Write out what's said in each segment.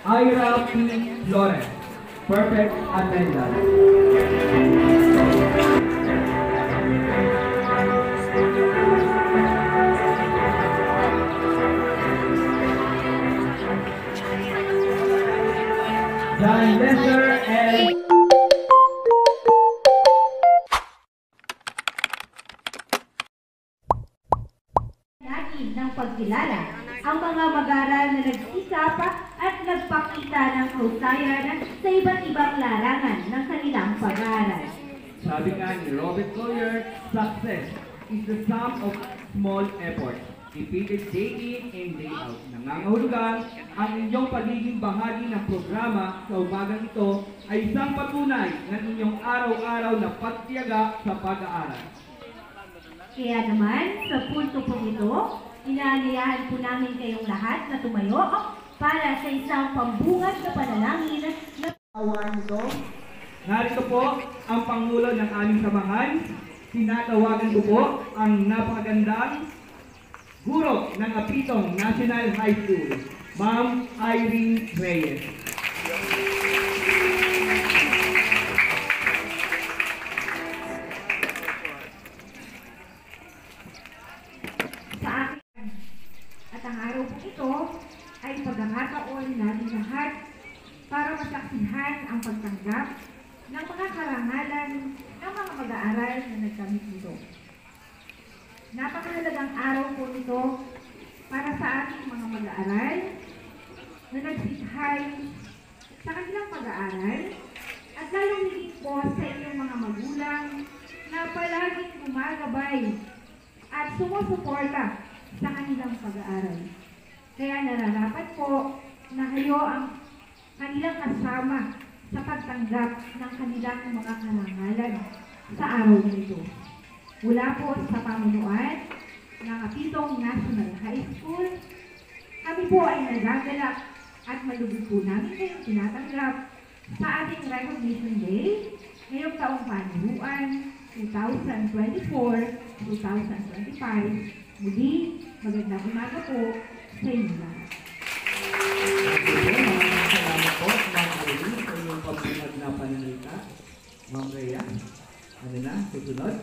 Ira P. Flores. Perfect attendance. John Lester and ng pagkilala ang mga mag-aaral na nagsikap at nagpakita ng kahusayan sa iba't ibang larangan ng kanilang pag-aaral. sabi nga ni Robert Collier, success is the sum of small efforts. Repeated day in and day out. Nangangahulugan ang inyong pagiging bahagi ng programa sa umagang ito ay isang patunay ng inyong araw-araw na pagtiyaga sa pag-aaral. Kaya naman, sa punto pong ito, inaanyayahan po namin kayong lahat na tumayo para sa isang pambungad na panalangin na Awan ito. Narito po ang Pangulo ng aming samahan. Tinatawagan ko po ang napakagandang guro ng Apitong National High School, Ma'am Irene Reyes. sa akin. At ang araw po ito ay pagkakataon natin lahat para masaksihan ang pagtanggap ng mga karangalan ng mga mag-aaral na nagkamit nito. Napakahalagang araw po ito para sa ating mga mag-aaral na nagsikhay sa kanilang pag-aaral at lalong higit po sa inyong mga magulang na palaging gumagabay at sumusuporta sa kanilang pag-aaral. Kaya nararapat po na kayo ang kanilang kasama sa pagtanggap ng kanilang mga karangalan sa araw nito. Mula po sa pamunuan ng Apitong National High School, kami po ay nagagalak at malugod po namin kayong tinatanggap sa ating Recognition Day ngayong taong panuruan 2024-2025. Muli, magandang umaga po sa inyo lahat. Maraming salamat po, Ma'am Irene, sa inyong pagpunod na pananalita. Ma'am Rhea, ano na, susunod?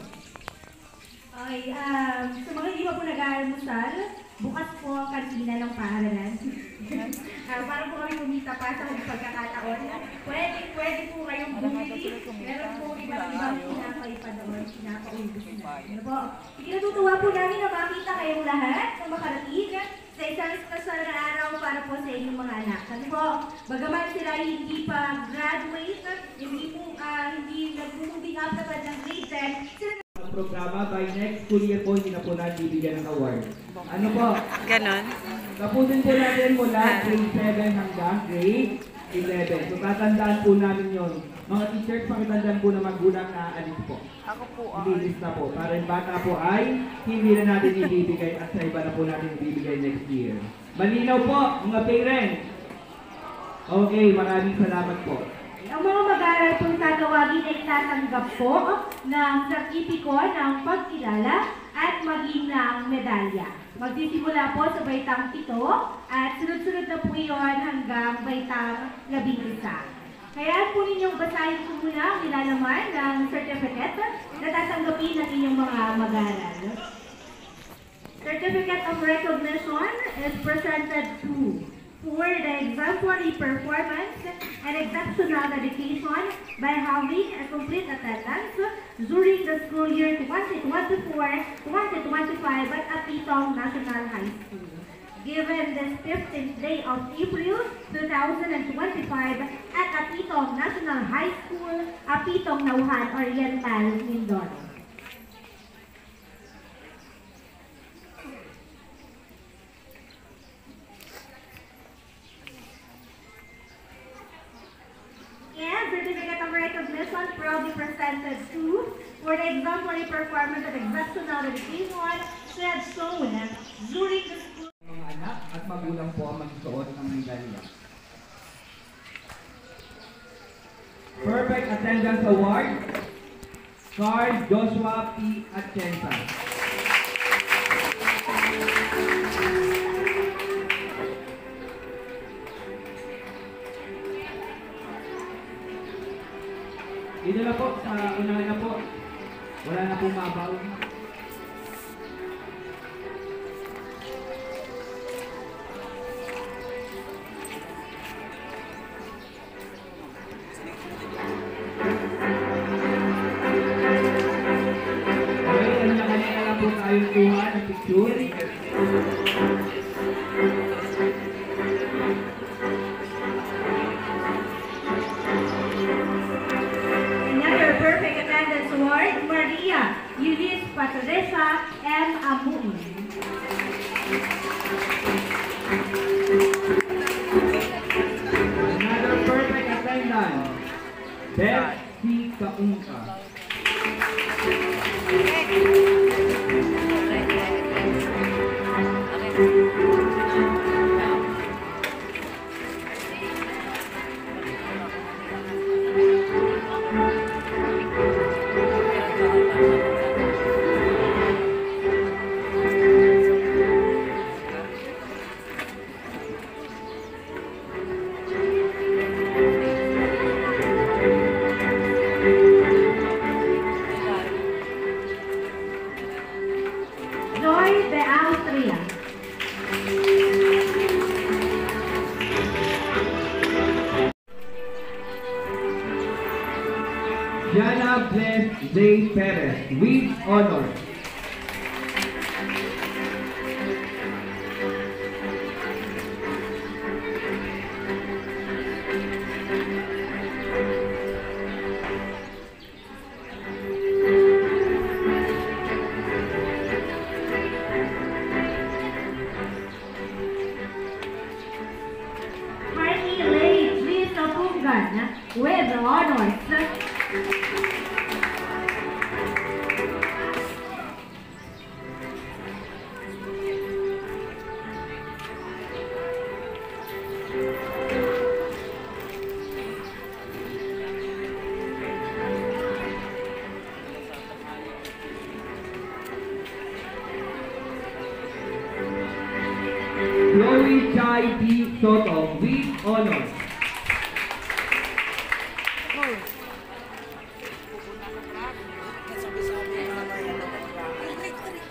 Okay, sa mga hindi pa po nag-aalmusal, bukas po ang kantina ng paaralan. Para po kami kumita pa sa pagkakataon. Pwede po kayong bumili. Meron po ibang pinapaipa doon, pinapaubos na. Ano po? Natutuwa po namin na makita kayong lahat na makarating sa isang espesyal na araw para po sa inyong mga anak. Kasi po, bagaman sila hindi pa graduate, hindi nag-moving up na pa ng grade 10, sila Ang programa by next school year po, hindi na po natin bibigyan ng award. Ano po? Ganon. Tapusin po natin mula grade 7 hanggang grade 11. So tatandaan po namin yon. Mga teachers, pakitandaan po na magulang na alis po. Ako po. Lilis na po. Para yung bata po ay hindi na natin ibibigay at sa iba na po natin ibibigay next year. Malinaw po, mga parents. Okay, maraming salamat po. ang mga mag-aaral pong tatawagin ay tatanggap po ng sertipiko ng pagkilala at maging ng medalya. Magsisimula po sa baitang 7 at sunod-sunod na po iyon hanggang baitang 11. Kaya po ninyong basahin po muna ang nilalaman ng certificate na tatanggapin ng inyong mga mag-aaral. Certificate of Recognition is presented to for the exemplary performance and exceptional dedication by having a complete attendance during the school year 2024-2025 at Apitong National High School. Given this 15th day of April 2025 at Apitong National High School, Apitong Nauhan Oriental, Mindoro. And certificate of recognition proudly presented to for the exemplary performance of exceptional dedication who had shown during the school. Mga anak at magulang po ang magsuot ng medalya. Perfect Attendance Award, Carl Joshua P. Atienza. Dito na po, sa unahan na po. Wala na pong mabaw. Okay, kanya-kanya lang po tayong kuha ng picture. Another perfect attendance award, Maria Eunice Patresa M. Amuin. Another perfect attendance, Beth C. Kaungka. Joy de Austria. Jana Bless J. Perez with honor. Hardy Lay G. Sapungan with honors. Chloe Chai D. Soto with honor.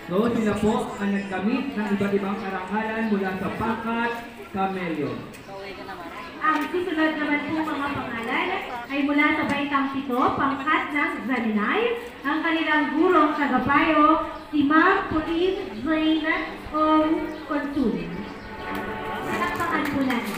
So, sila po ang nagkamit ng iba't ibang karangalan mula sa pangkat Camello. Ang susunod naman po mga pangalan ay mula sa Baitang Pito, pangkat ng Zaninay. Ang kanilang gurong tagapayo, si Ma'am Police Zaina Ong Consul. Palakpakan po natin.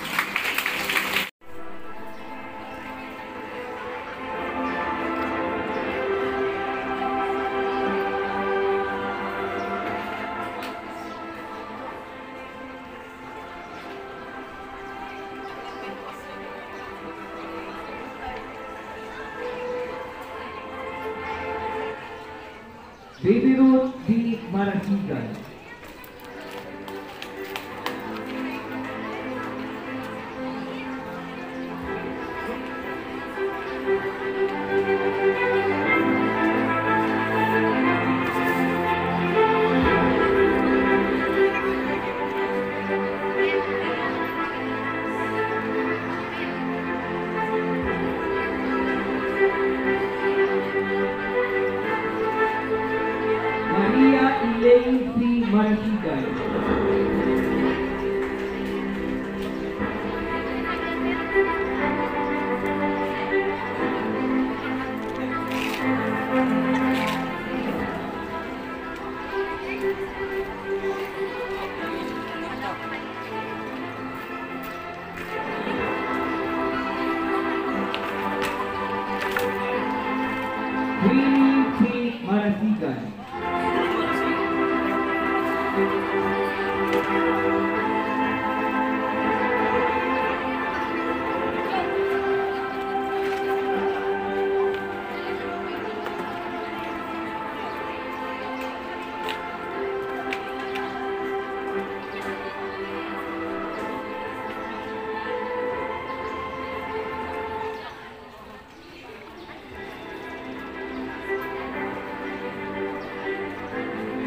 Baby Ruth D. Marasigan. Maria Elaine C. Marasigan. Queenie C. Marasigan.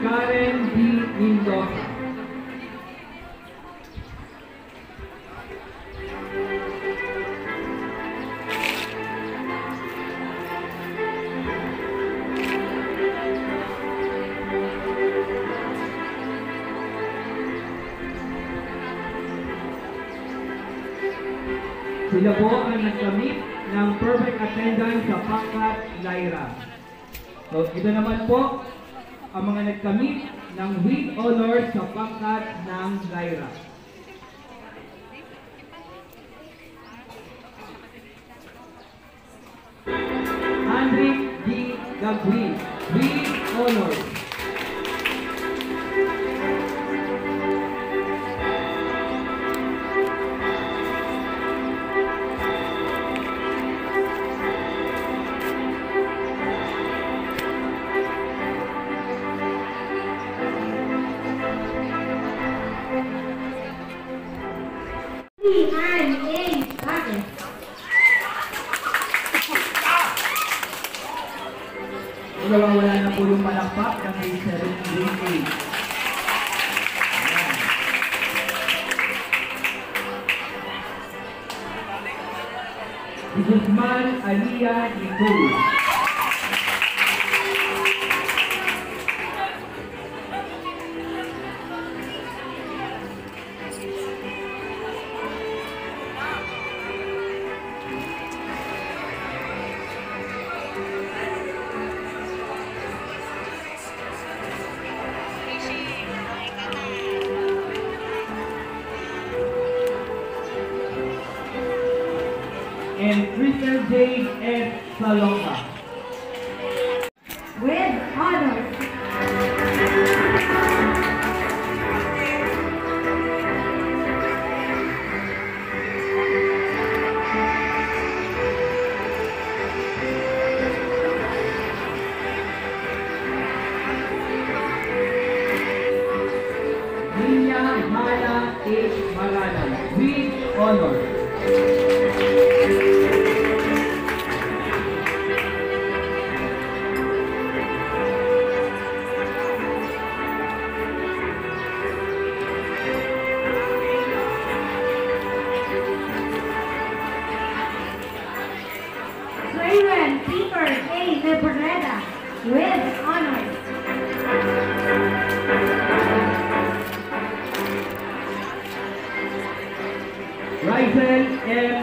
Karen D. Mendoza. Sila po ang nagkamit ng perfect attendance sa pangkat Lyra. So, ito naman po ang mga nagkamit ng with honors sa pangkat ng Lyra. Andrick D. Gagwin, with honors. Nawawala na po yung palakpak ng grade 7 and grade 8. Si Guzman Aliyah Nicole. And Crystal J. F. Salonga. With honors. Linya Mala H. Maranan, with honors. Raymond Peter A. Lebreda, with honors. Rysel M.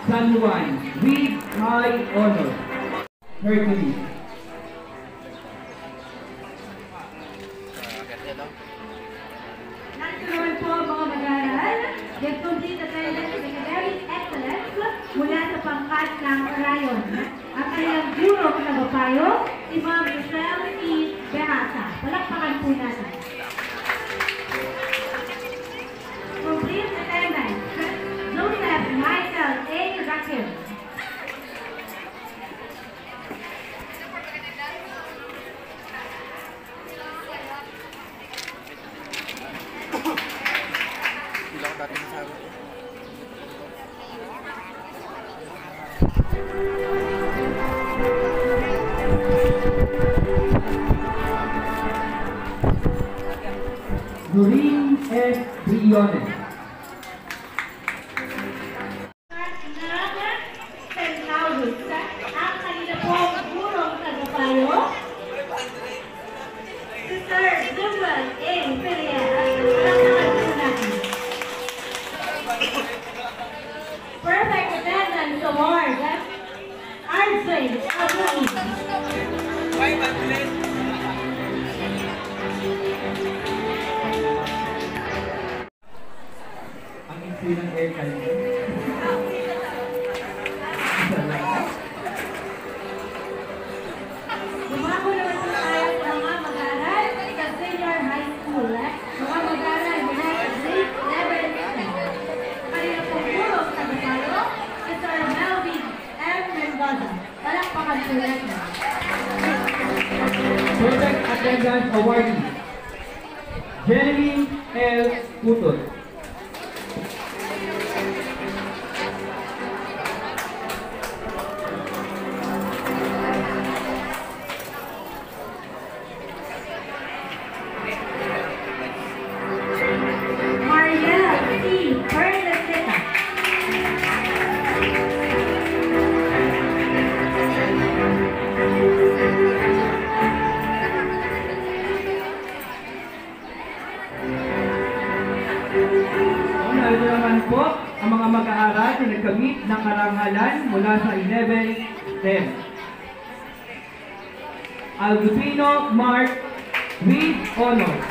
San Juan, with high honor. Hercules. Nagkaroon po mga mag-aaral, with complete attendance and academic excellence mula sa pangkat ng Orion. Ang kanyang guro na nagapayo, si Ma'am Michelle E. Behasa. Palakpakan po natin. Complete attendance, Joseph Michael A. Rakim. Doreen S. Briones. Ang kanila pong gurong tagapayo, si Sir Jumel A. Ferreira. Perfect attendance award, RJ Abuni. Ang isi ng air kanina. Lumako naman po tayo sa mga mag-aaral sa senior high school. Mga mag-aaral mula sa grade 11 kanina pong gurong tagapayo, si Sir Melvin M. Mendoza. Palakpakan po natin. Perfect attendance awardee. Jeneline L. Putot. Mariel C. Bernadetta. mag-aaral na nagkamit ng karangalan mula sa 11 STEM. Agustino Mark with honors.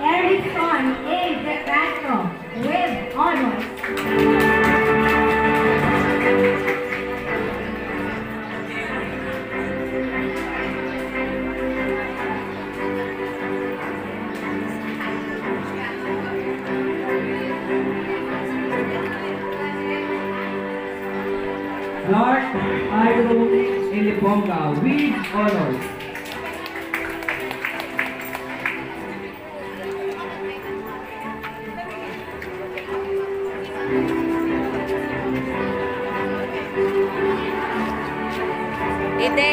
Erickson A. De Castro with honors. Clark Iro Elibonga with honors. Ide,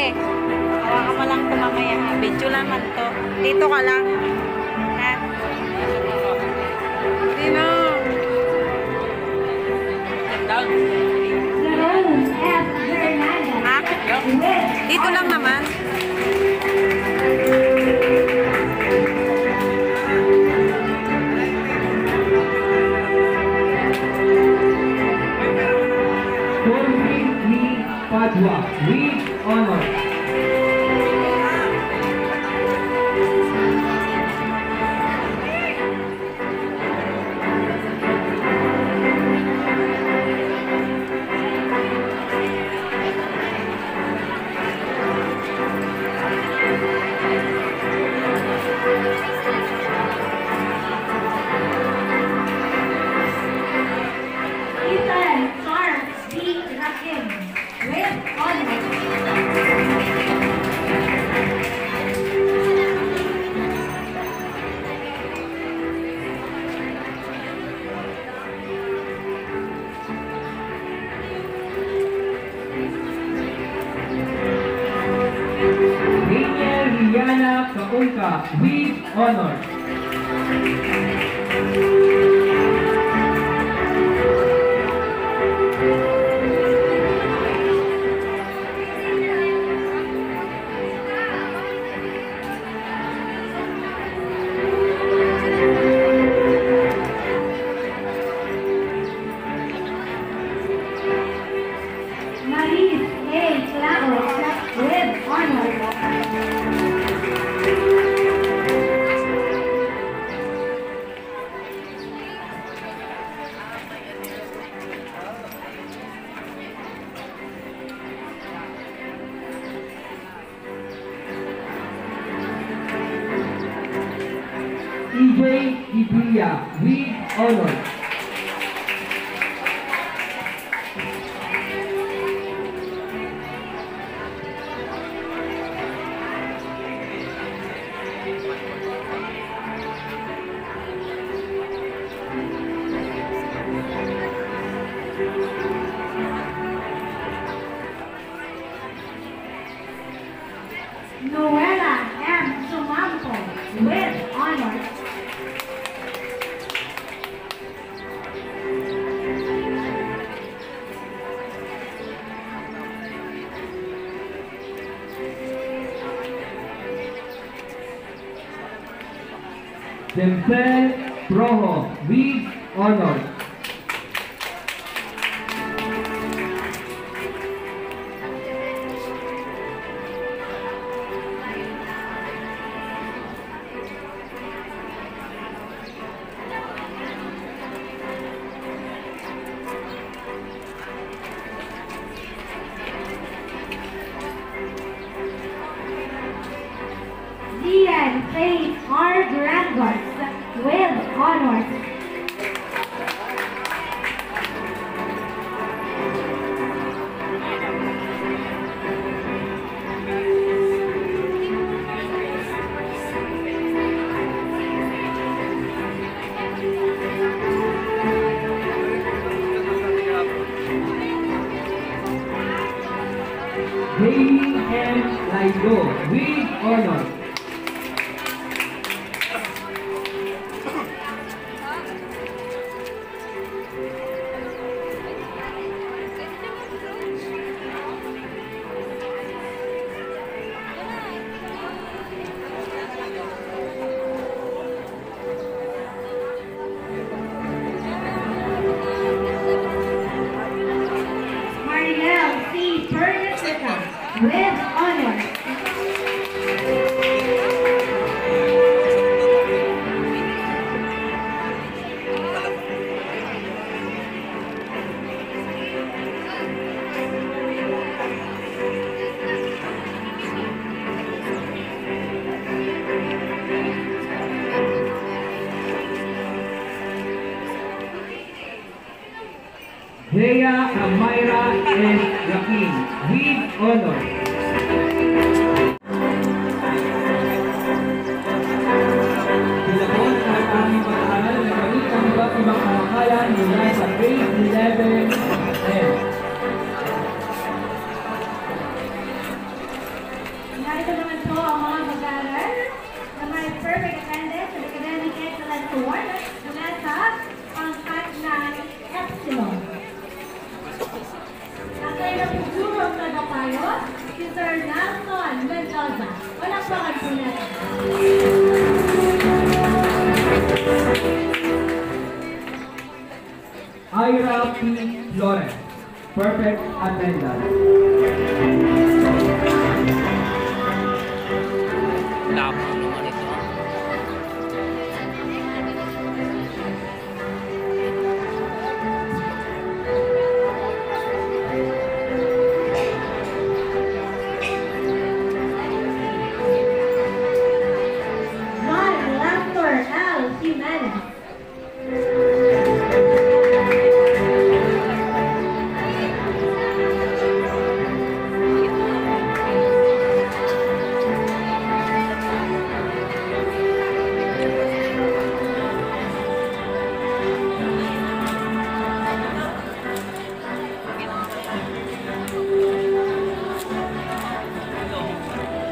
hawakan mo lang ito mamaya ha. Video naman to. Dito ka lang. Ha? Dino. Jerome F. Hernandez Ha? with Dito lang naman. Corbin Lee Padua with honors. Ethan Charles D. Rakim with honors. Daniel Rihanna Kaunka with honors. Maris A. Claro with honors. EJ Ibiya with honors. Noela M. Sumampo with honors. Demsel Proho with honors. Zian Faith R. Durangos with honors. Jamie M. Laigo with honors. Rhea Amira S. Joaquin, with honor. Sila po ang aming pag-aaral na gamit ang iba't ibang karangalan mula sa grade 11F. Narito naman po ang mga mag-aaral na may perfect attendance at academic excellence award na nasa pangkat ng Epsilon. Ang kailang pagsurong nagapayo, si Sir Nelson Mendoza. Walang pangan po natin. Ira P. Flores, perfect attendance. Tapos naman ito. John Lastor L. Jimenez.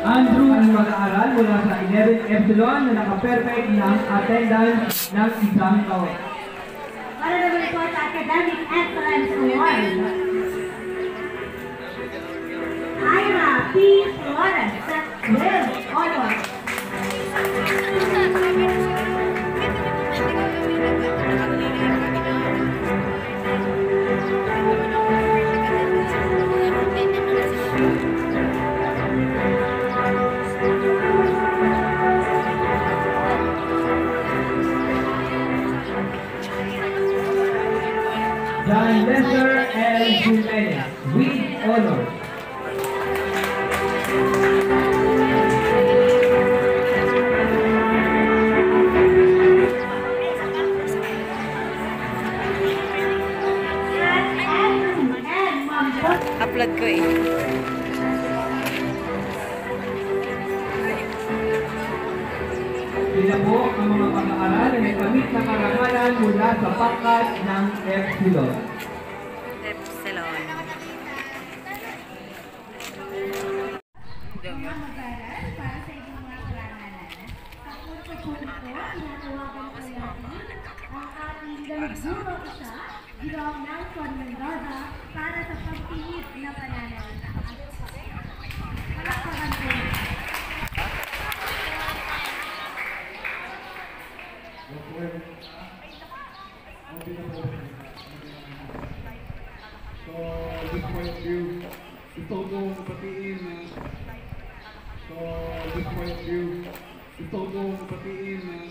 Andrew ang mag-aaral mula sa 11 Epsilon na naka-perfect ng attendance ng isang taon. Para naman po sa Academic Excellence Award. Ira P. Flores with honor. John Lester L. Jimenez, with honor. And Andrew and Mambot. Upload ko eh. Sila po ang mga pag-aaral na may kamit na karangalan mula sa pangkat ng Epsilon. Epsilon. Mga mag-aaral para sa inyong mga karangalan. Sa punto-punto, tinatawagan ko natin ang ating guro isa, Ginoong Nelson Mendoza, para sa pagpihit na pananalita. Palakpakan po. So, this point of view, gusto kong batiin na so, this point of view, gusto kong batiin ng